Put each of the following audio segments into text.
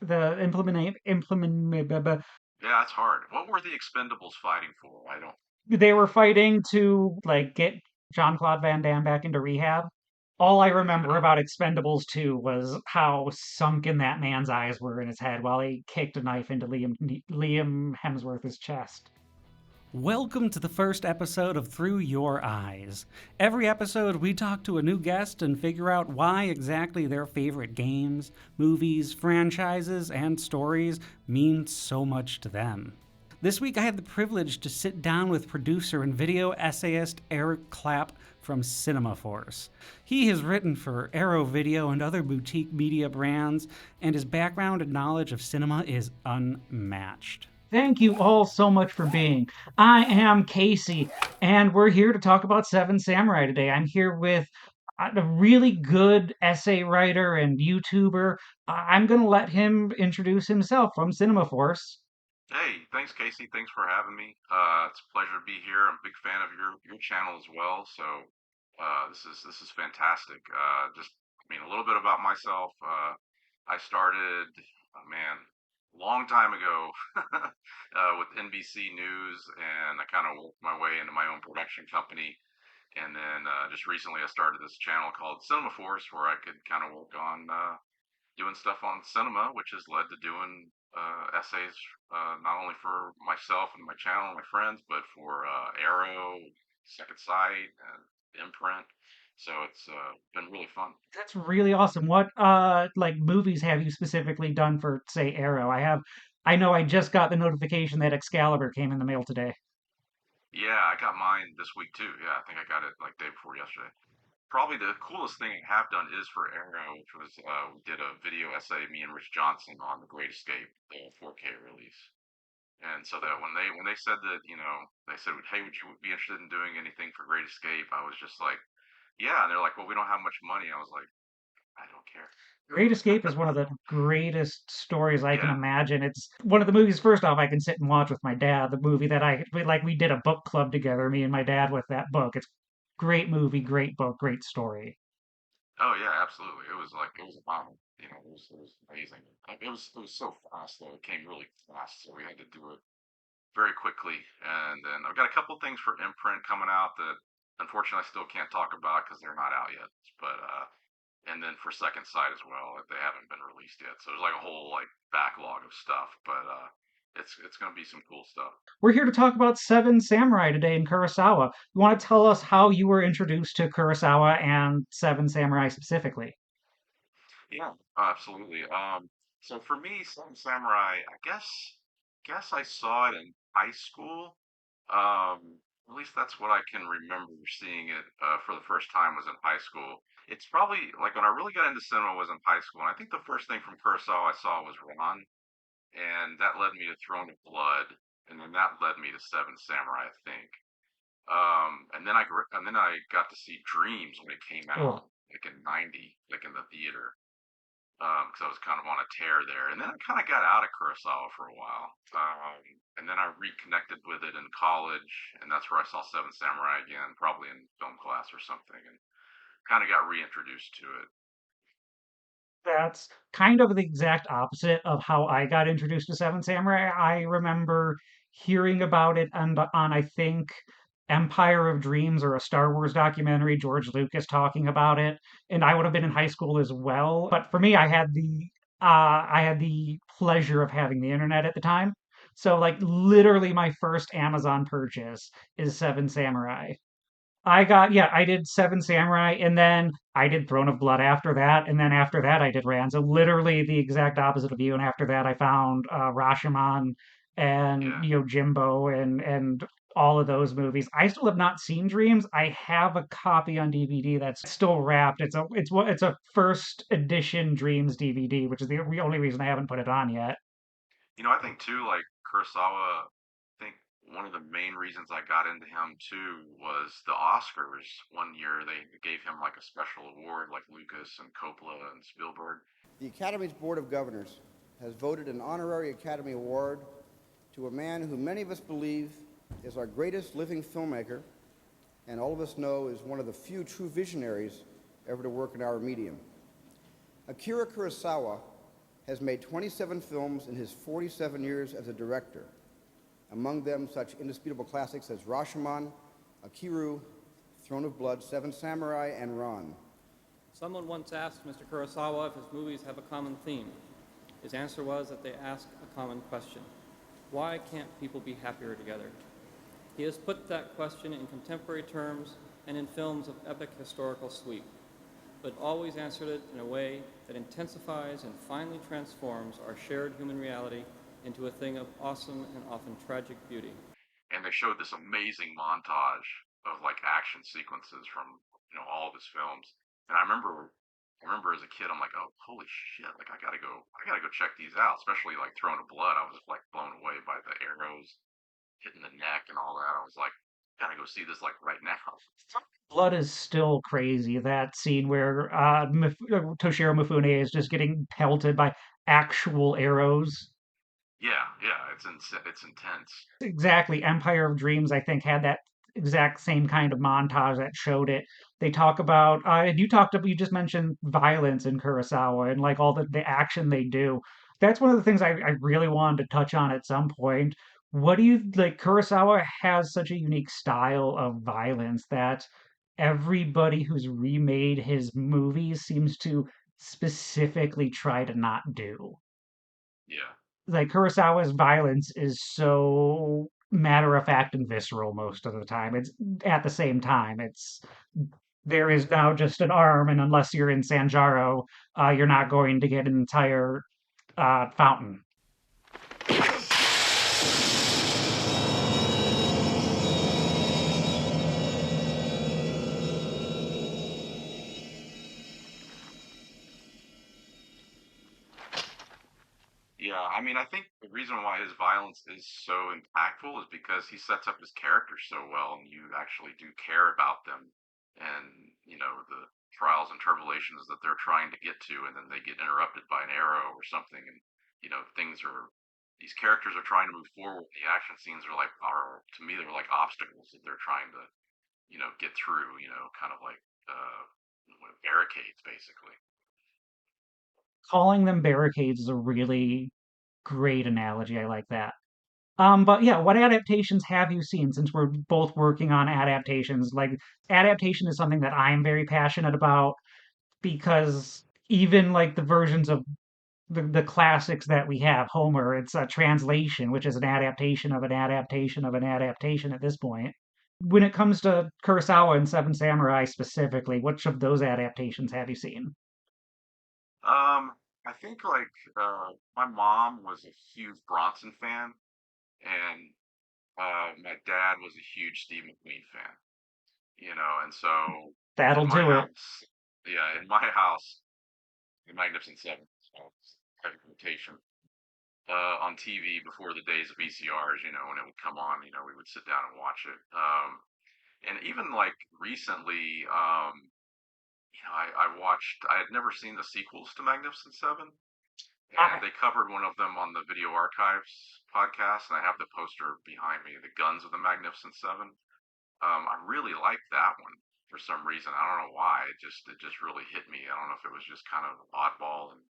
implement. Yeah, it's hard. What were the Expendables fighting for? I don't. They were fighting to like get Jean-Claude Van Damme back into rehab. All I remember Yeah. about Expendables 2 was how sunken that man's eyes were in his head while he kicked a knife into Liam Hemsworth's chest. Welcome to the first episode of Through Your Eyes. Every episode, we talk to a new guest and figure out why exactly their favorite games, movies, franchises, and stories mean so much to them. This week, I had the privilege to sit down with producer and video essayist Erik Clapp from Cinemaforce. He has written for Arrow Video and other boutique media brands, and his background and knowledge of cinema is unmatched. Thank you all so much for being. I am Casey, and we're here to talk about Seven Samurai today. I'm here with a really good essay writer and YouTuber. I'm going to let him introduce himself from Cinemaforce. Hey, thanks, Casey. Thanks for having me. It's a pleasure to be here. I'm a big fan of your channel as well. So this is fantastic. Just I mean a little bit about myself. I started, oh man, a long time ago with NBC News, and I kind of worked my way into my own production company. And then just recently, I started this channel called Cinemaforce, where I could kind of work on doing stuff on cinema, which has led to doing essays not only for myself and my channel and my friends, but for Arrow, Second Sight, and Imprint. So it's been really fun. That's really awesome. What like movies have you specifically done for say Arrow? I know I just got the notification that Excalibur came in the mail today. Yeah, I got mine this week too. Yeah, I think I got it like day before yesterday. Probably the coolest thing I have done is for Arrow, which was we did a video essay, me and Rich Johnson, on The Great Escape, the 4K release. And so that when they said that, they said, "Hey, would you be interested in doing anything for Great Escape?" I was just like, "Yeah." And they're like, "Well, we don't have much money." I was like, "I don't care." Great Escape is one of the greatest stories I can Yeah. imagine. It's one of the movies, first off, I can sit and watch with my dad. The movie that we did a book club together, me and my dad, with that book. It's great movie, great book, great story. Oh yeah, absolutely. It was a bomb. It was amazing. It was so fast though. It came really fast, so we had to do it very quickly. And then I've got a couple things for Imprint coming out that unfortunately I still can't talk about because they're not out yet. But and then for Second Sight as well, they haven't been released yet. So there's like a whole like backlog of stuff. But it's gonna be some cool stuff. We're here to talk about Seven Samurai today in Kurosawa. You want to tell us how you were introduced to Kurosawa and Seven Samurai specifically? Yeah, absolutely. So for me, Seven Samurai, I guess I saw it in high school. At least that's what I can remember seeing it for the first time was in high school. It's probably like when I really got into cinema was in high school, and I think the first thing from Kurosawa I saw was Ron, and that led me to Throne of Blood, and then that led me to Seven Samurai, I think. And then I got to see Dreams when it came out, Oh, like in '90, like in the theater because I was kind of on a tear there. And then I kind of got out of Kurosawa for a while. And then I reconnected with it in college, and that's where I saw Seven Samurai again, probably in film class or something, and kind of got reintroduced to it. that's kind of the exact opposite of how I got introduced to Seven Samurai. I remember hearing about it on I think Empire of Dreams or a Star Wars documentary, George Lucas talking about it, and I would have been in high school as well. But for me, I had the pleasure of having the internet at the time. So like literally my first Amazon purchase is Seven Samurai. I did Seven Samurai, and then I did Throne of Blood after that, and then after that I did Ran. So literally the exact opposite of you. And after that I found Rashomon and Yeah. Jimbo and all of those movies. I still have not seen Dreams. I have a copy on DVD that's still wrapped. It's a first edition Dreams DVD, which is the only reason I haven't put it on yet. I think too, like Kurosawa, I think one of the main reasons I got into him too was the Oscars. One year they gave him like a special award, like Lucas and Coppola and Spielberg. The Academy's Board of Governors has voted an honorary Academy Award to a man who many of us believe is our greatest living filmmaker and all of us know is one of the few true visionaries ever to work in our medium. Akira Kurosawa has made 27 films in his 47 years as a director, among them such indisputable classics as Rashomon, Akira, Throne of Blood, Seven Samurai, and Ron. Someone once asked Mr. Kurosawa if his movies have a common theme. His answer was that they ask a common question. Why can't people be happier together? He has put that question in contemporary terms and in films of epic historical sweep, but always answered it in a way that intensifies and finally transforms our shared human reality into a thing of awesome and often tragic beauty. And they showed this amazing montage of like action sequences from all of his films. And I remember as a kid, I'm like, oh, holy shit! Like I gotta go check these out. Especially like Throne of Blood, I was like blown away by the arrows hitting the neck and all that. I was like, gotta go see this like right now. Blood is still crazy. That scene where Toshiro Mifune is just getting pelted by actual arrows. Yeah, yeah, it's intense. Exactly. Empire of Dreams, I think, had that exact same kind of montage that showed it. They talk about, and you just mentioned violence in Kurosawa and like all the action they do. That's one of the things I really wanted to touch on at some point. What do you like? Kurosawa has such a unique style of violence that everybody who's remade his movies seems to specifically try to not do. Yeah, Like Kurosawa's violence is so matter of fact and visceral most of the time. It's at the same time. It's there is now just an arm, and unless you're in Sanjaro, you're not going to get an entire fountain. yeah. I mean, I think the reason why his violence is so impactful is because he sets up his characters so well, and you actually do care about them, and the trials and tribulations that they're trying to get to, and then they get interrupted by an arrow or something, and things are these characters are trying to move forward. The action scenes are to me they're like obstacles that they're trying to get through. Kind of like barricades basically. Calling them barricades is a really great analogy. I like that. But yeah, what adaptations have you seen since we're both working on adaptations? Like, adaptation is something that I'm very passionate about because even like the versions of the classics that we have, Homer, it's a translation, which is an adaptation of an adaptation of an adaptation at this point. When it comes to Kurosawa and Seven Samurai specifically, which of those adaptations have you seen? I think like my mom was a huge Bronson fan, and my dad was a huge Steve McQueen fan. And so in That'll my do it. house, yeah, in my house, the Magnificent Seven, so heavy quotation, on TV before the days of VCRs, when it would come on, we would sit down and watch it. And even like recently, I had never seen the sequels to Magnificent Seven, and I, they covered one of them on the Video Archives podcast, and I have the poster behind me, The Guns of the Magnificent Seven. I really liked that one for some reason. I don't know why. It just really hit me. I don't know if it was just kind of oddball and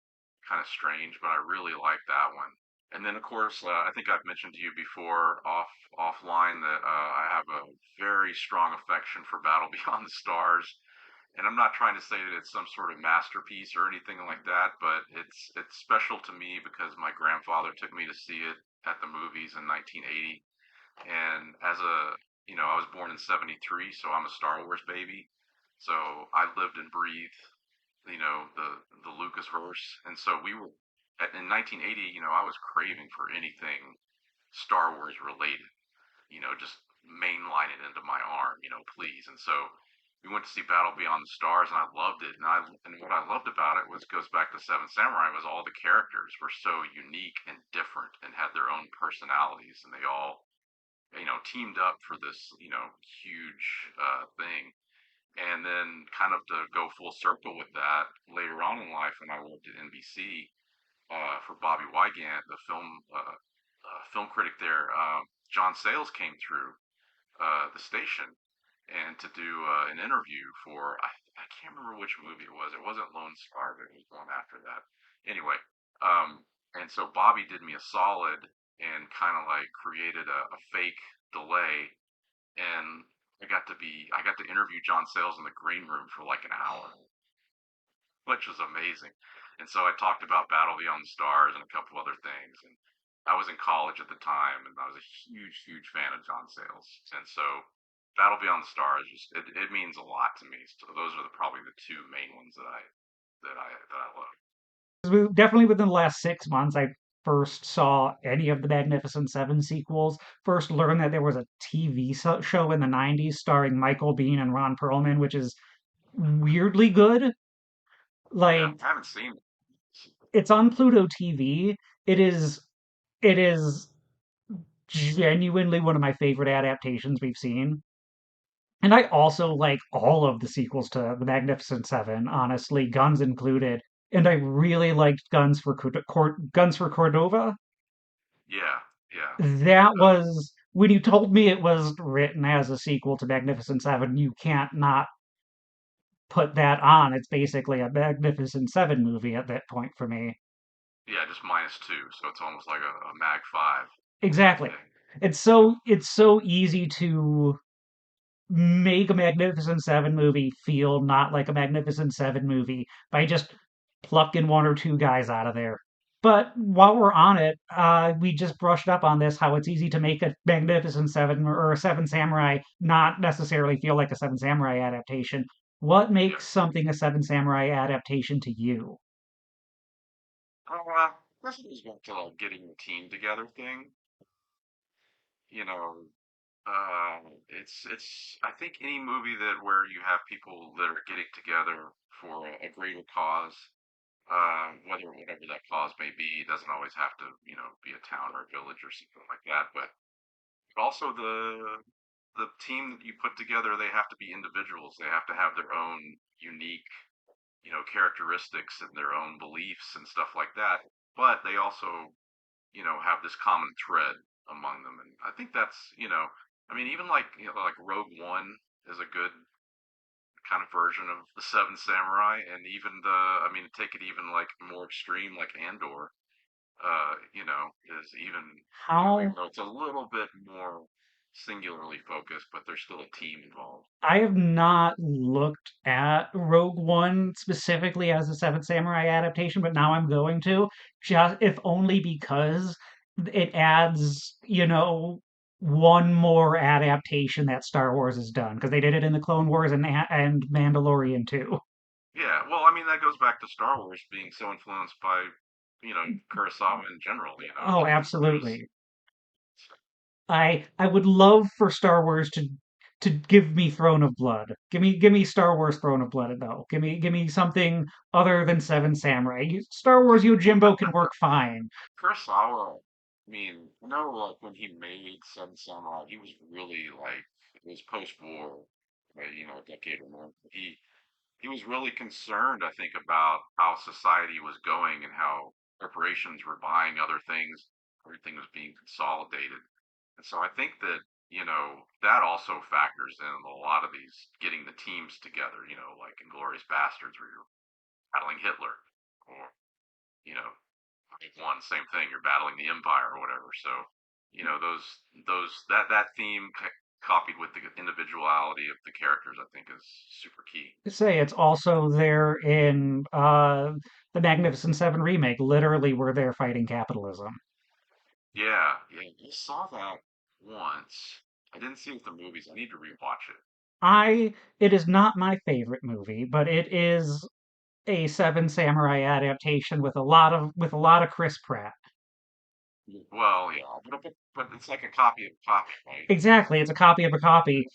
kind of strange, but I really liked that one. And then, of course, I think I've mentioned to you before offline that I have a very strong affection for Battle Beyond the Stars. And I'm not trying to say that it's some sort of masterpiece or anything like that, but it's special to me because my grandfather took me to see it at the movies in 1980. And I was born in 73, so I'm a Star Wars baby. So I lived and breathed, the Lucas verse. And so in 1980, I was craving for anything Star Wars related, just mainline it into my arm, please. And so we went to see Battle Beyond the Stars, and I loved it. And what I loved about it goes back to Seven Samurai was all the characters were so unique and different and had their own personalities, and they all teamed up for this, huge thing. And then kind of to go full circle with that, later on in life when I worked at NBC for Bobby Wygant, the film critic there, John Sayles came through the station and to do an interview for I can't remember which movie it was. It wasn't Lone Star, but it was one after that. Anyway, And so Bobby did me a solid and kind of like created a fake delay, and I got to interview John Sayles in the green room for like an hour, which was amazing. And so I talked about Battle Beyond the Stars and a couple other things. And I was in college at the time, and I was a huge, huge fan of John Sayles. And so Battle Beyond the Stars it means a lot to me. So those are probably the two main ones that I love. Definitely within the last 6 months, I first saw any of the Magnificent Seven sequels. First learned that there was a TV show in the 90s starring Michael Biehn and Ron Perlman, which is weirdly good. Yeah, Like, I haven't seen it. it's on Pluto TV. It is genuinely one of my favorite adaptations we've seen. And I also like all of the sequels to The Magnificent Seven, honestly, Guns included. And I really liked Guns for Cordova. Yeah, yeah. That Uh, was when you told me it was written as a sequel to Magnificent Seven, you can't not put that on. It's basically a Magnificent Seven movie at that point for me. yeah, just -2, so it's almost like a Mag 5 type Exactly. thing. It's so easy to make a Magnificent Seven movie feel not like a Magnificent Seven movie by just plucking one or two guys out of there. But while we're on it, we just brushed up on this how it's easy to make a Magnificent Seven or a Seven Samurai not necessarily feel like a Seven Samurai adaptation. What Yeah. makes something a Seven Samurai adaptation to you? This goes back to like getting the team together thing. You know, it's I think any movie that where you have people that are getting together for a greater cause, whatever that cause may be, it doesn't always have to be a town or a village or something like that. But also the team that you put together, they have to be individuals. They have to have their own unique characteristics and their own beliefs and stuff like that. But they also have this common thread among them. And I think that's, I mean, even like, like Rogue One is a good kind of version of the Seven Samurai. And even I mean, take it even like more extreme, like Andor, is even, even How though it's a little bit more singularly focused, but there's still a team involved. I have not looked at Rogue One specifically as a Seventh Samurai adaptation, but now I'm going to, just if only because it adds, one more adaptation that Star Wars has done, because they did it in the Clone Wars and Mandalorian too. Yeah, well, I mean, that goes back to Star Wars being so influenced by, Kurosawa in general, Oh, like there's, absolutely. I would love for Star Wars to give me Throne of Blood. Give me Star Wars Throne of Blood though. Give me something other than Seven Samurai. Star Wars Yojimbo can work fine. Kurosawa, I mean, like when he made Seven Samurai, he was really like, it was post-war, right, a decade or more. He was really concerned, I think, about how society was going and how corporations were buying other things. Everything was being consolidated. And so I think that, that also factors in a lot of these getting the teams together, like Inglorious Bastards where you're battling Hitler or, you know, one, same thing, you're battling the Empire or whatever. So, that theme copied with the individuality of the characters, I think is super key. Say it's also there in the Magnificent Seven remake. Literally, we're there fighting capitalism. Yeah, yeah, I saw that once. I didn't see it with the movies. I need to rewatch it. It is not my favorite movie, but it is a Seven Samurai adaptation with a lot of Chris Pratt. Well, yeah, but it's like a copy of a copy, right? Exactly, it's a copy of a copy,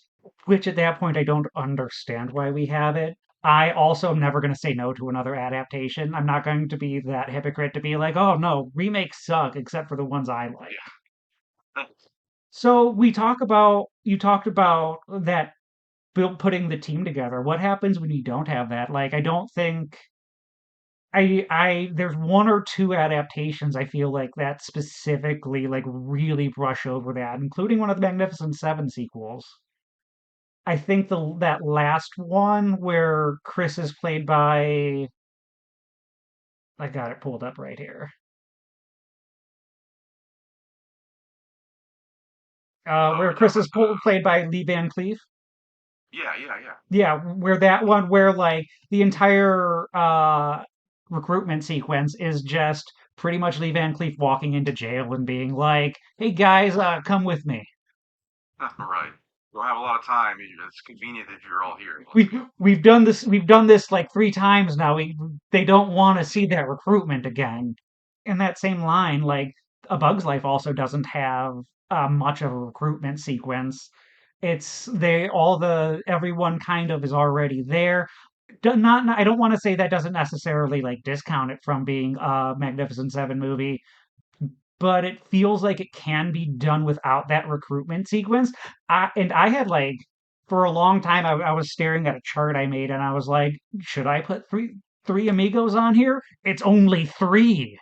which at that point I don't understand why we have it. I also am never going to say no to another adaptation. I'm not going to be that hypocrite to be like, oh no, remakes suck except for the ones I like. Yeah. So you talked about that putting the team together. What happens when you don't have that? Like, I don't think there's one or two adaptations I feel like that specifically like really brush over that, including one of the Magnificent Seven sequels. I think the that last one where Chris is played by I got it pulled up right here. Oh, where we're talking Chris is about the. played by Lee Van Cleef. Yeah, yeah, yeah. Yeah, where that one where like the entire recruitment sequence is just pretty much Lee Van Cleef walking into jail and being like, "Hey guys, come with me." Right. We don't have a lot of time. It's convenient that you're all here. Let's We go. we've done this like three times now. They don't want to see that recruitment again. In that same line, like A Bug's Life also doesn't have much of a recruitment sequence. It's they all the everyone kind of is already there. Not I don't want to say that doesn't necessarily like discount it from being a Magnificent Seven movie, but it feels like it can be done without that recruitment sequence. I had like for a long time I was staring at a chart I made and I was like, should I put three amigos on here? It's only three.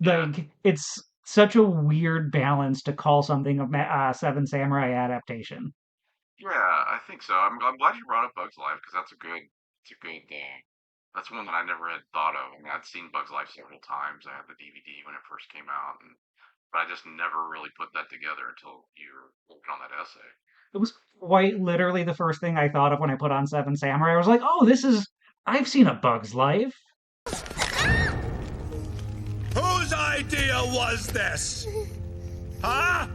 Yeah. Like it's such a weird balance to call something a Seven Samurai adaptation. Yeah, I think so. I'm glad you brought up Bug's Life because it's a good, that's one that I never had thought of. I mean, I'd seen Bug's Life several times. I had the DVD when it first came out, but I just never really put that together until you were working on that essay. It was quite literally the first thing I thought of when I put on Seven Samurai. I was like, oh, this is I've seen A Bug's Life. Whose idea was this? Huh?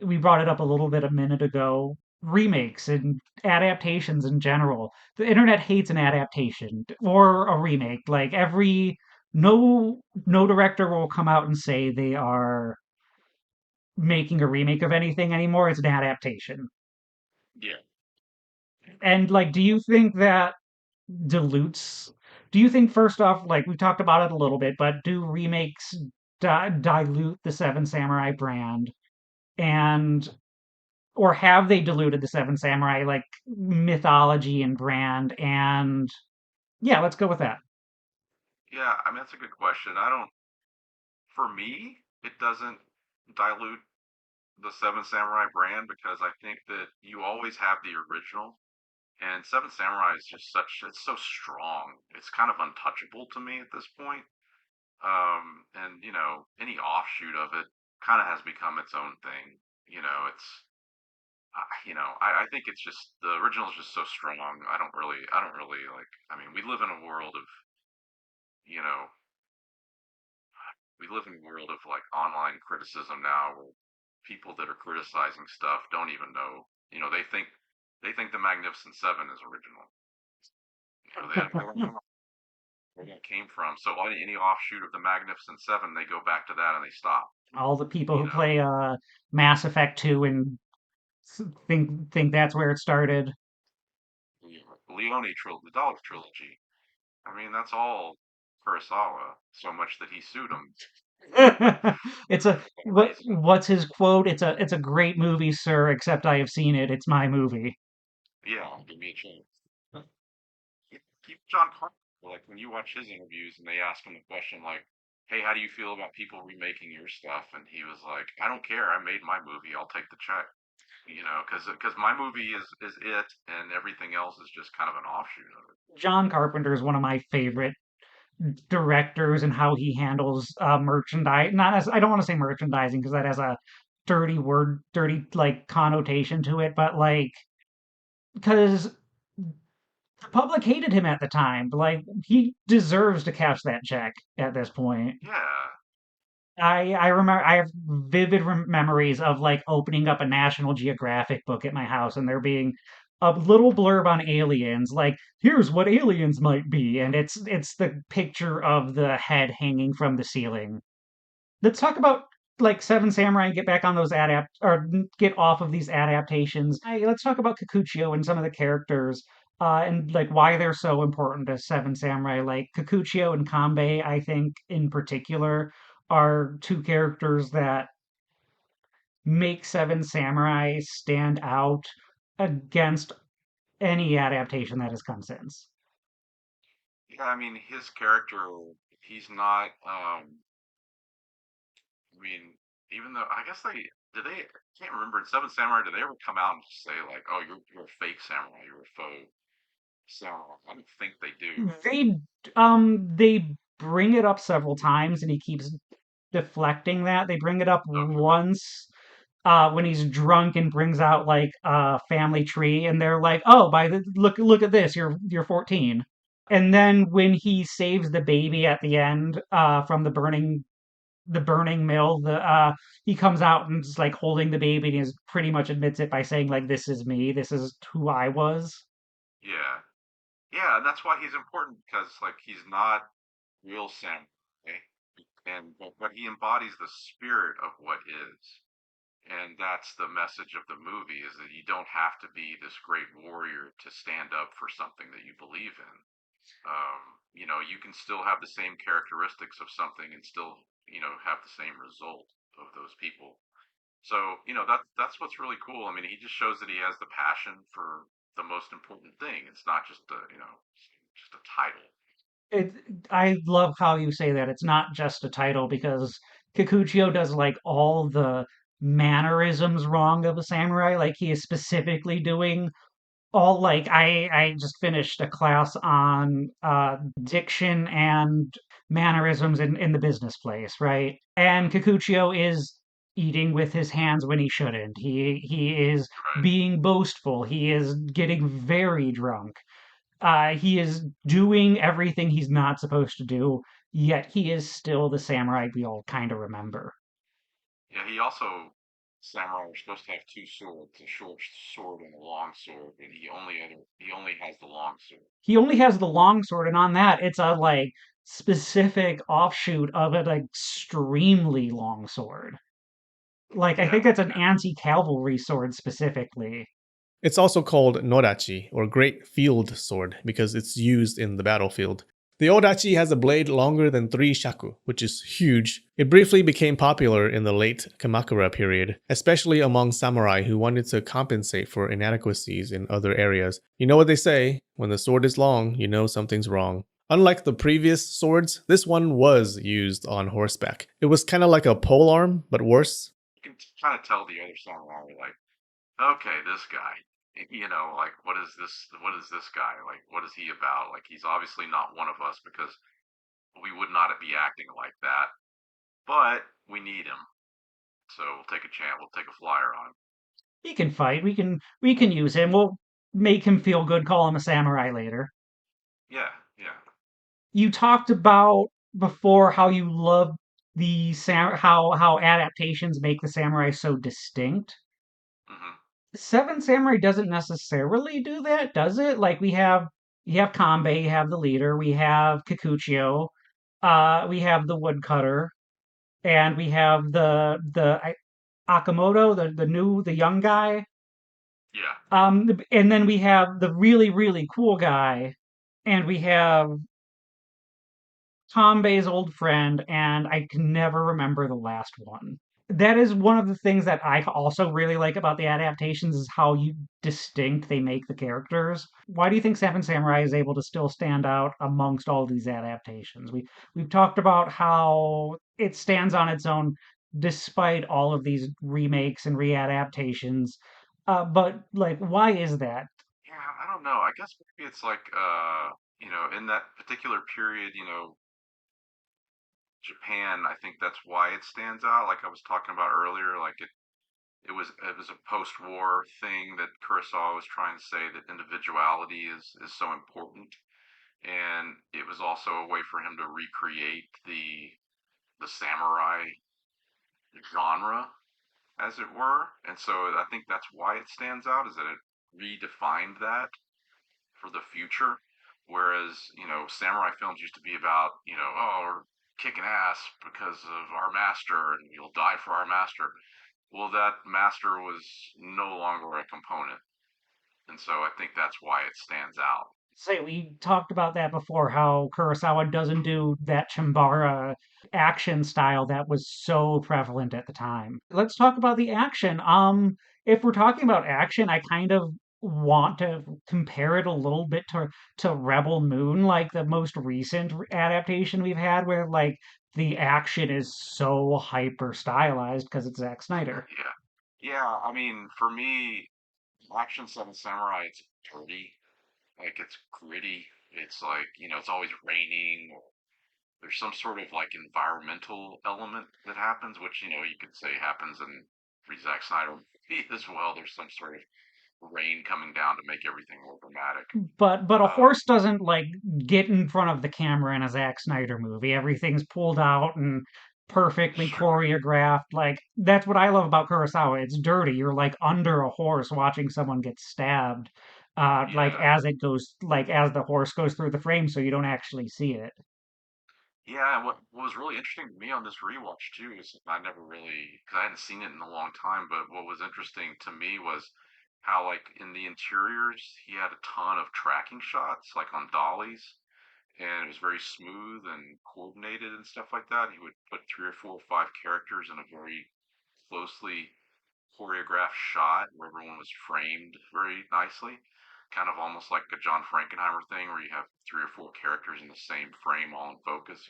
We brought it up a little bit a minute ago. Remakes and adaptations in general. The internet hates an adaptation or a remake. Like every no director will come out and say they are making a remake of anything anymore. It's an adaptation. Yeah. And like, do you think that dilutes? Do you think first off, like we've talked about it a little bit, but do remakes dilute the Seven Samurai brand? And or have they diluted the Seven Samurai like mythology and brand? And yeah, let's go with that. Yeah, I mean, that's a good question. For me, it doesn't dilute the Seven Samurai brand because I think that you always have the original. And Seven Samurai is just it's so strong. It's kind of untouchable to me at this point. And any offshoot of it kind of has become its own thing. I think it's just the original is just so strong. I don't really like. I mean, you know, we live in a world of like online criticism now, where people that are criticizing stuff don't even know. They think the Magnificent Seven is original. They don't know where that came from. So any offshoot of the Magnificent Seven, they go back to that and they stop. All the people You who know, play Mass Effect 2 and think that's where it started. The Dalek trilogy. I mean, that's all Kurosawa. So much that he sued him. It's a what's his quote? It's a great movie, sir, except I have seen it. It's my movie. Yeah, give me a chance. Keep John Carpenter. Like when you watch his interviews and they ask him the question like, "Hey, how do you feel about people remaking your stuff?" and he was like, "I don't care. I made my movie. I'll take the check." Because my movie is it, and everything else is just kind of an offshoot of it. John Carpenter is one of my favorite directors and how he handles merchandise. Not as I don't want to say merchandising because that has a dirty like connotation to it, but like because the public hated him at the time. Like he deserves to cash that check at this point. Yeah, I remember I have vivid memories of like opening up a National Geographic book at my house and there being a little blurb on aliens, like here's what aliens might be, and it's the picture of the head hanging from the ceiling. Let's talk about like Seven Samurai and get back on those get off of these adaptations. Let's talk about Kikuchio and some of the characters and like why they're so important to Seven Samurai. Like Kikuchio and Kanbei, I think in particular, are two characters that make Seven Samurai stand out against any adaptation that has come since. yeah. I mean, his character, he's not. I mean, even though I guess they did they. I can't remember in Seven Samurai. Did they ever come out and just say like, "Oh, you're a fake samurai. You're a faux samurai"? I don't think they do. They they bring it up several times and he keeps deflecting that. They bring it up Okay. once when he's drunk and brings out like a family tree, and they're like, "Oh, by the look at this, you're 14." And then when he saves the baby at the end from the burning mill, the he comes out and is like holding the baby and is pretty much admits it by saying like, "This is me. This is who I was." Yeah. Yeah, and that's why he's important because like he's not real samurai, and but he embodies the spirit of what is. And that's the message of the movie is that you don't have to be this great warrior to stand up for something that you believe in. You can still have the same characteristics of something and still, have the same result of those people. So, that's what's really cool. I mean, he just shows that he has the passion for the most important thing. It's not just just a title. It, I love how you say that. It's not just a title because Kikuchio does like all the mannerisms wrong of a samurai. Like he is specifically doing all like I just finished a class on diction and mannerisms in the business place, right? And Kikuchio is eating with his hands when he shouldn't. He is Right. being boastful. He is getting very drunk. He is doing everything he's not supposed to do, yet he is still the samurai we all kind of remember. Yeah, he also samurai are supposed to have two swords, a short sword and a long sword, and he only has the long sword. He only has the long sword, and on that, it's a like specific offshoot of an extremely long sword. Like I Yeah, think it's an anti-cavalry sword specifically. It's also called nodachi, or great field sword, because it's used in the battlefield. The odachi has a blade longer than 3 shaku, which is huge. It briefly became popular in the late Kamakura period, especially among samurai who wanted to compensate for inadequacies in other areas. You know what they say, when the sword is long, you know something's wrong. Unlike the previous swords, this one was used on horseback. It was kind of like a polearm, but worse. you can kind of tell the other samurai like, okay, this guy, like what is this? What is this guy? Like, what is he about? Like, he's obviously not one of us because we would not be acting like that. But we need him, so we'll take a chance. We'll take a flyer on him. He can fight. We can use him. We'll make him feel good. Call him a samurai later. Yeah, yeah. You talked about before how you love how adaptations make the samurai so distinct. Hmm. Seven Samurai doesn't necessarily do that, does it? Like you have Kanbei, you have the leader, we have Kikuchio, we have the woodcutter, and we have Akamoto, the young guy. Yeah, And then we have the really, really cool guy, and we have Kanbei's old friend, and I can never remember the last one. That is one of the things that I also really like about the adaptations is how distinct they make the characters. Why do you think Seven Samurai is able to still stand out amongst all these adaptations? We've talked about how it stands on its own despite all of these remakes and readaptations. But like, why is that? yeah. I don't know. I guess maybe it's like, in that particular period, Japan. I think that's why it stands out. Like I was talking about earlier, like it was a post-war thing that Kurosawa was trying to say that individuality is so important, and it was also a way for him to recreate the samurai genre, as it were. And so I think that's why it stands out, is that it redefined that for the future. Whereas, samurai films used to be about, oh, we're kicking ass because of our master and you'll die for our master. Well, that master was no longer a component. And so I think that's why it stands out. Say we talked about that before, how Kurosawa doesn't do that Chimbara action style that was so prevalent at the time. Let's talk about the action. If we're talking about action, I kind of want to compare it a little bit to Rebel Moon, like the most recent adaptation we've had, where like the action is so hyper stylized because it's Zack Snyder. Yeah. Yeah. I mean, for me, Action Seven Samurai, it's dirty. Like, it's gritty. It's like, it's always raining. there's some sort of like environmental element that happens, which you could say happens in Zack Snyder movie as well. There's some sort of rain coming down to make everything more dramatic. But a Uh, horse doesn't like get in front of the camera in a Zack Snyder movie. Everything's pulled out and perfectly sure. choreographed. Like that's what I love about Kurosawa. It's dirty. You're like under a horse watching someone get stabbed. Like Yeah. as it goes, like as the horse goes through the frame, so you don't actually see it. Yeah, what was really interesting to me on this rewatch too is I never really, because I hadn't seen it in a long time, but what was interesting to me was how, like, in the interiors, he had a ton of tracking shots, like on dollies, and it was very smooth and coordinated and stuff like that. He would put three or four or five characters in a very closely choreographed shot where everyone was framed very nicely, kind of almost like a John Frankenheimer thing where you have three or four characters in the same frame all in focus.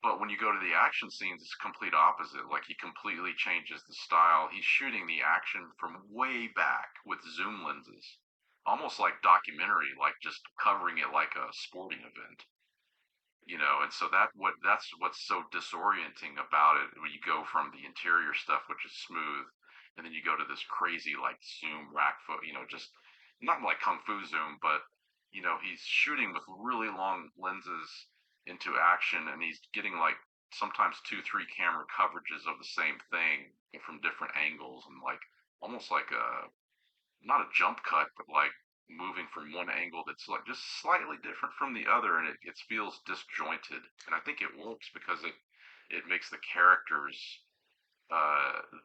But when you go to the action scenes, it's complete opposite. Like he completely changes the style. He's shooting the action from way back with zoom lenses, almost like documentary, like just covering it like a sporting event. And so that's what's so disorienting about it when you go from the interior stuff, which is smooth, and then you go to this crazy like zoom rack foot, just not like kung fu zoom, but he's shooting with really long lenses into action, and he's getting like sometimes two, three camera coverages of the same thing from different angles, and like almost like a not a jump cut, but like moving from one angle that's like just slightly different from the other, and it feels disjointed. And I think it works because it makes the characters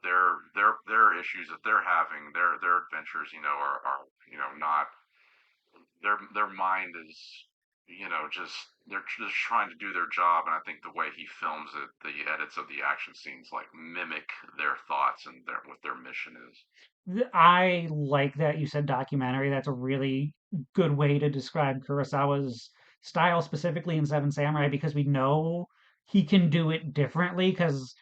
their issues that they're having, their adventures, are not their mind is just they're just trying to do their job. And I think the way he films it, the edits of the action scenes like mimic their thoughts and what their mission is. I like that you said documentary. That's a really good way to describe Kurosawa's style, specifically in Seven Samurai, because we know he can do it differently. Because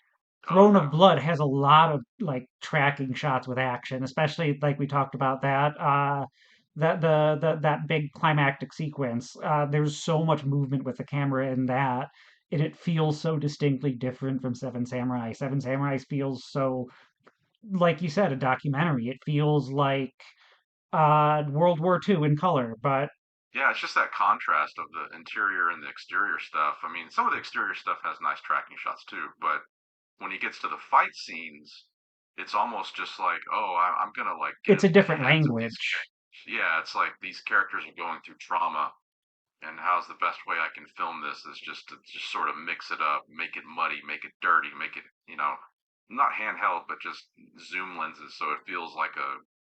Oh Throne of yeah. Blood has a lot of like tracking shots with action, especially like we talked about that big climactic sequence. There's so much movement with the camera in that, and it feels so distinctly different from Seven Samurai. Seven Samurai feels so, like you said, a documentary. It feels like World War II in color, but Yeah, it's just that contrast of the interior and the exterior stuff. I mean, some of the exterior stuff has nice tracking shots too, but when he gets to the fight scenes, it's almost just like, oh, I'm gonna like get it's a into the different heads of these language. characters. Yeah, it's like these characters are going through trauma, and how's the best way I can film this is just to just sort of mix it up, make it muddy, make it dirty, make it, not handheld, but just zoom lenses, so it feels like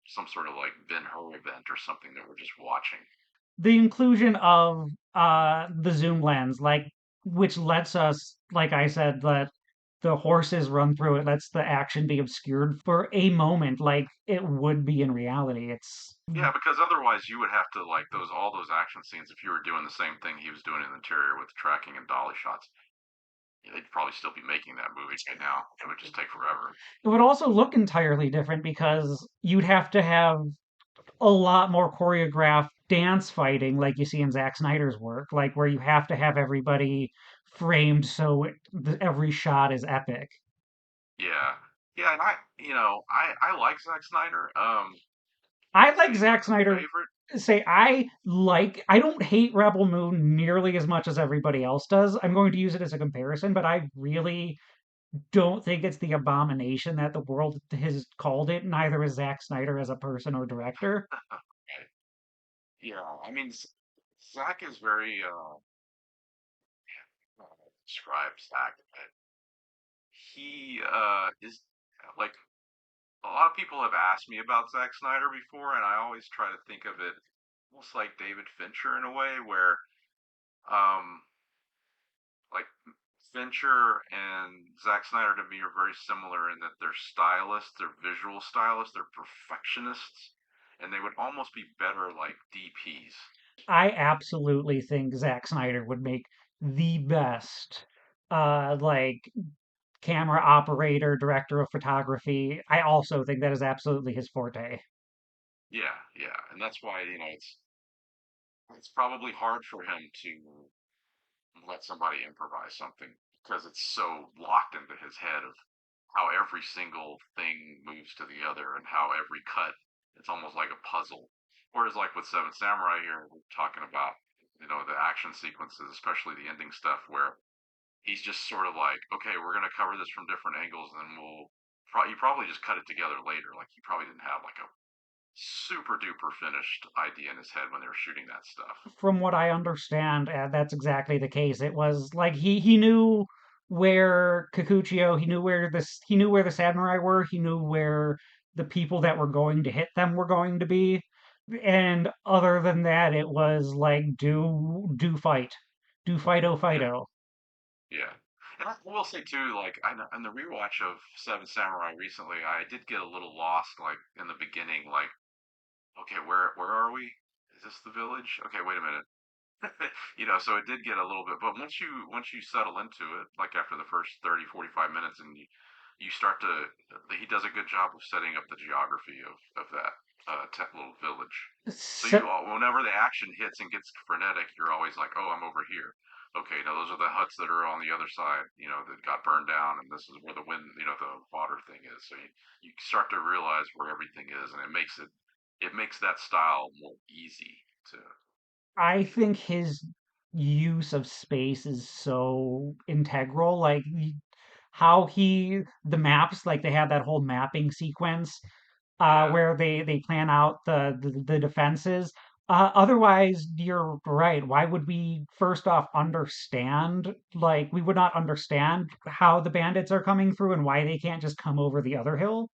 some sort of like Ben Hur event or something that we're just watching. The inclusion of the zoom lens, like which lets us, like I said, let the horses run through it, lets the action be obscured for a moment, like it would be in reality. It's Yeah, because otherwise you would have to like those all those action scenes if you were doing the same thing he was doing in the interior with tracking and dolly shots. They'd probably still be making that movie right now. It would just take forever. it would also look entirely different because you'd have to have a lot more choreographed dance fighting like you see in Zack Snyder's work, like where you have to have everybody framed so every shot is epic. Yeah, yeah, and I like Zack Snyder. I Say like he's not Zack my Snyder. favorite. I don't hate Rebel Moon nearly as much as everybody else does. I'm going to use it as a comparison, but I really don't think it's the abomination that the world has called it. Neither is Zack Snyder as a person or director. Yeah, I mean, Zack is very describe Zack, but he is like a lot of people have asked me about Zack Snyder before, and I always try to think of it almost like David Fincher in a way, where um, like Fincher and Zack Snyder to me are very similar in that they're stylists, they're visual stylists, they're perfectionists, and they would almost be better like DPs. I absolutely think Zack Snyder would make the best like camera operator, director of photography. I also think that is absolutely his forte. Yeah, yeah, and that's why it's probably hard for him to let somebody improvise something because it's so locked into his head of how every single thing moves to the other and how every cut, it's almost like a puzzle. Whereas like with Seven Samurai here, we're talking about, the action sequences, especially the ending stuff where he's just sort of like, okay, we're going to cover this from different angles and then you probably just cut it together later. Like he probably didn't have like a super duper finished idea in his head when they were shooting that stuff. From what I understand, that's exactly the case. It was like he knew where Kikuchio, he knew where the samurai were, he knew where the people that were going to hit them were going to be. And other than that, it was like do fight. Do fighto Yeah, fighto. yeah. And I will say too, like on the rewatch of Seven Samurai recently, I did get a little lost, like in the beginning, like, okay, where are we? Is this the village? Okay, wait a minute. So it did get a little bit, but once you settle into it, like after the first 30, 45 minutes, and you start to, he does a good job of setting up the geography of that little village. So So, whenever the action hits and gets frenetic, you're always like, oh, I'm over here. Okay, now those are the huts that are on the other side, that got burned down, and this is where the wind, the water thing is. So you start to realize where everything is, and it makes that style more easy to. I think his use of space is so integral. Like how the maps, like they have that whole mapping sequence Yeah, where they plan out the defenses. Otherwise, you're right. Why would we first off understand? Like we would not understand how the bandits are coming through and why they can't just come over the other hill.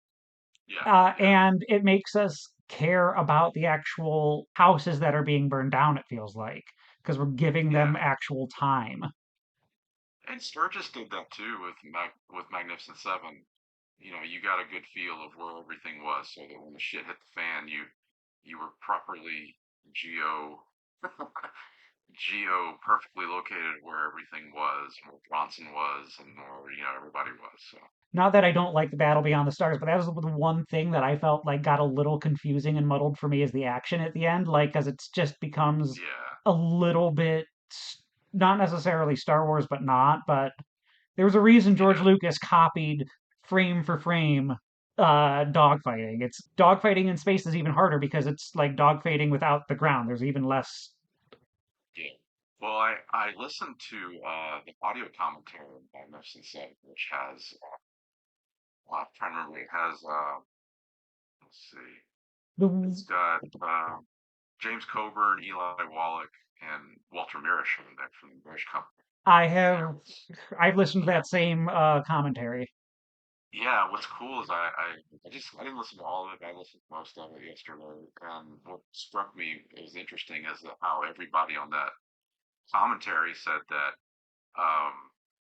yeah, yeah, And it makes us care about the actual houses that are being burned down, it feels like, because we're giving yeah. them actual time. And Sturgis did that too with Magnificent Seven. You got a good feel of where everything was, so that when the shit hit the fan, you were properly geo geo perfectly located where everything was, where Bronson was, and where everybody was. So Not that I don't like the Battle Beyond the Stars, but that was the one thing that I felt like got a little confusing and muddled for me is the action at the end, like, because it just becomes yeah, a little bit not necessarily Star Wars, but not. But there was a reason George yeah, Lucas copied frame for frame dogfighting. It's dogfighting in space is even harder because it's like dogfighting without the ground. There's even less. yeah. Well, I listened to the audio commentary on Magnificent Seven, which has I'm trying to remember. It has let's see, The it's got James Coburn, Eli Wallach, and Walter Mirisch from the Mirisch Company. I And have I've listened to that same commentary. yeah, what's cool is I didn't listen to all of it. I listened to most of it yesterday, and what struck me as interesting is that how everybody on that commentary said that um,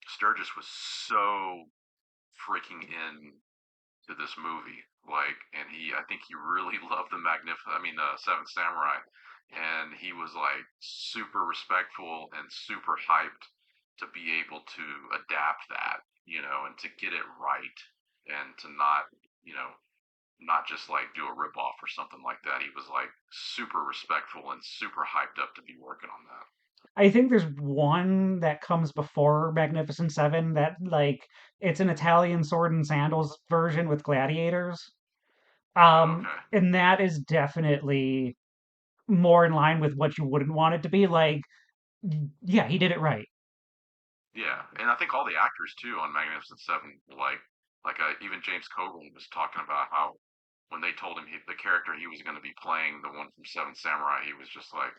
Sturgis was so freaking in to this movie. Like, and I think he really loved Seven Samurai, and he was like super respectful and super hyped to be able to adapt that, and to get it right, and to not just like do a rip off or something like that. He was like super respectful and super hyped up to be working on that. I think there's one that comes before Magnificent Seven that like it's an Italian sword and sandals version with gladiators. Oh, okay. And that is definitely more in line with what you wouldn't want it to be. Like, yeah, he did it right. Yeah, and I think all the actors too on Magnificent Seven were even James Coburn was talking about how when they told him the character he was going to be playing, the one from Seven Samurai, he was just like,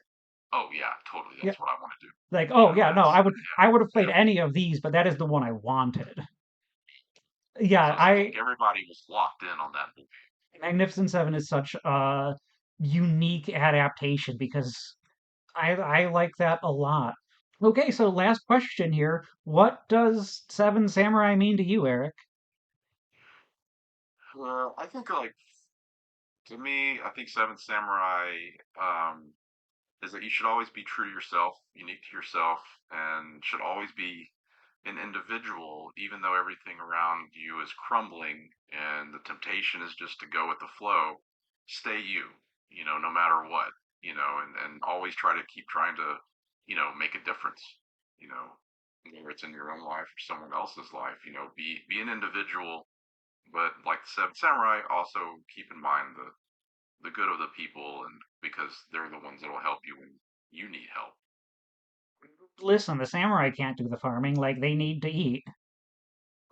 "Oh yeah, totally, Yeah, that's what I want to do." like, oh yeah, no, That's I would have played yeah. any of these, but that is the one I wanted. Yeah, So it seems I like everybody was locked in on that movie. Magnificent Seven is such a unique adaptation because I like that a lot. Okay, so last question here. What does Seven Samurai mean to you, Eric? I think like to me, I think Seven Samurai um, is that you should always be true to yourself, unique to yourself, and should always be an individual, even though everything around you is crumbling and the temptation is just to go with the flow. Stay you, no matter what, and always try to keep trying to, make a difference, whether it's in your own life or someone else's life, be an individual, but like the Seven Samurai, also keep in mind the good of the people, and because they're the ones that will help you when you need help. Listen, the samurai can't do the farming, like they need to eat.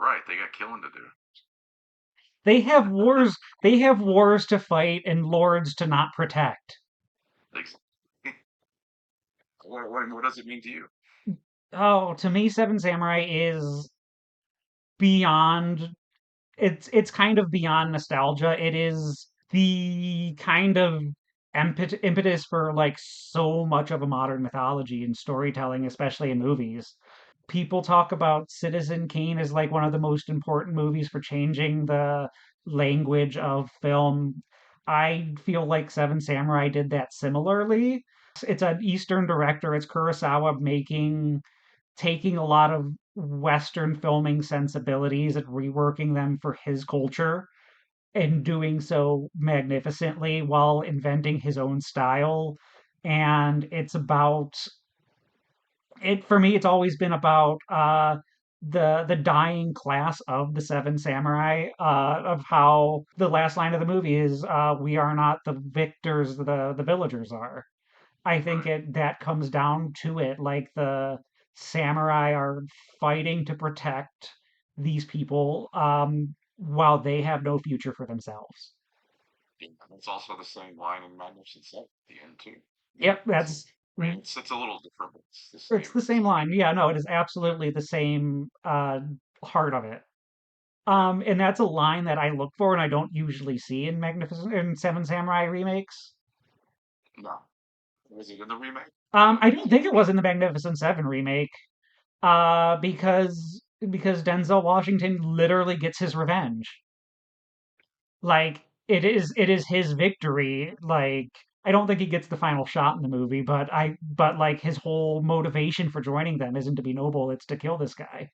Right? They got killing to do. They have wars, they have wars to fight and lords to not protect. Ex- what does it mean to you? Oh, to me, Seven Samurai is beyond it's kind of beyond nostalgia. It is the kind of impetus for like so much of a modern mythology and storytelling, especially in movies. People talk about Citizen Kane as like one of the most important movies for changing the language of film. I feel like Seven Samurai did that similarly. It's an Eastern director. It's Kurosawa taking a lot of Western filming sensibilities and reworking them for his culture and doing so magnificently while inventing his own style. And it's about it for me. It's always been about the dying class of the Seven Samurai. Of how the last line of the movie is, "We are not the victors; the villagers are." I think Right. that comes down to it. Like the samurai are fighting to protect these people, while they have no future for themselves. Yeah, that's also the same line in Magnificent Seven at the end too. Yep, So, that's it's a little different, but it's the it's same. the same line. Yeah, no, it is absolutely the same heart of it. Yeah. And that's a line that I look for and I don't usually see in Magnificent in Seven Samurai remakes. No. Was it in the remake? I don't think it was in the Magnificent Seven remake. Because Denzel Washington literally gets his revenge. Like it is his victory. Like I don't think he gets the final shot in the movie, but like his whole motivation for joining them isn't to be noble, it's to kill this guy.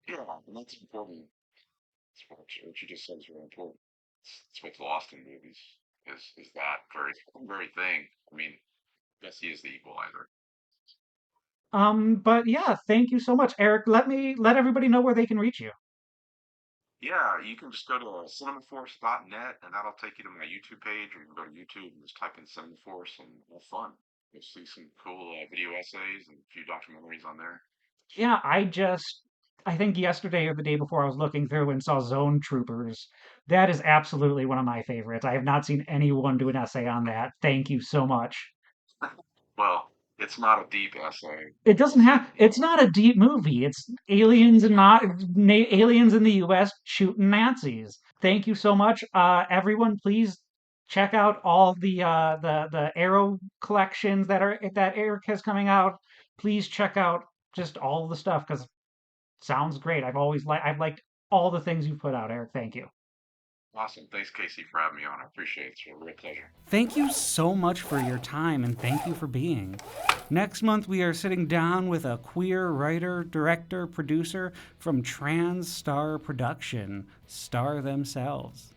Yeah, and that's important. It's what you just said is really important. It's what's lost in movies is that very thing. I mean, yes, he is the equalizer. But yeah, thank you so much, Eric. Let everybody know where they can reach you. Yeah, you can just go to cinemaforce.net and that'll take you to my YouTube page, or you can go to YouTube and just type in Cinemaforce and have fun. You'll see some cool video essays and a few documentaries on there. Yeah, I think yesterday or the day before I was looking through and saw Zone Troopers. That is absolutely one of my favorites. I have not seen anyone do an essay on that. Thank you so much. Well, it's not a deep essay. It doesn't have. It's not a deep movie. It's aliens and not aliens in the U.S. shooting Nazis. Thank you so much, everyone. Please check out all the Arrow collections that Eric has coming out. Please check out just all the stuff because sounds great. I've liked all the things you've put out, Eric. Thank you. Awesome. Thanks, Casey, for having me on. I appreciate it. It's a real pleasure. Thank you so much for your time and thank you for being. Next month, we are sitting down with a queer writer, director, producer from Trans Star Production, Star themselves.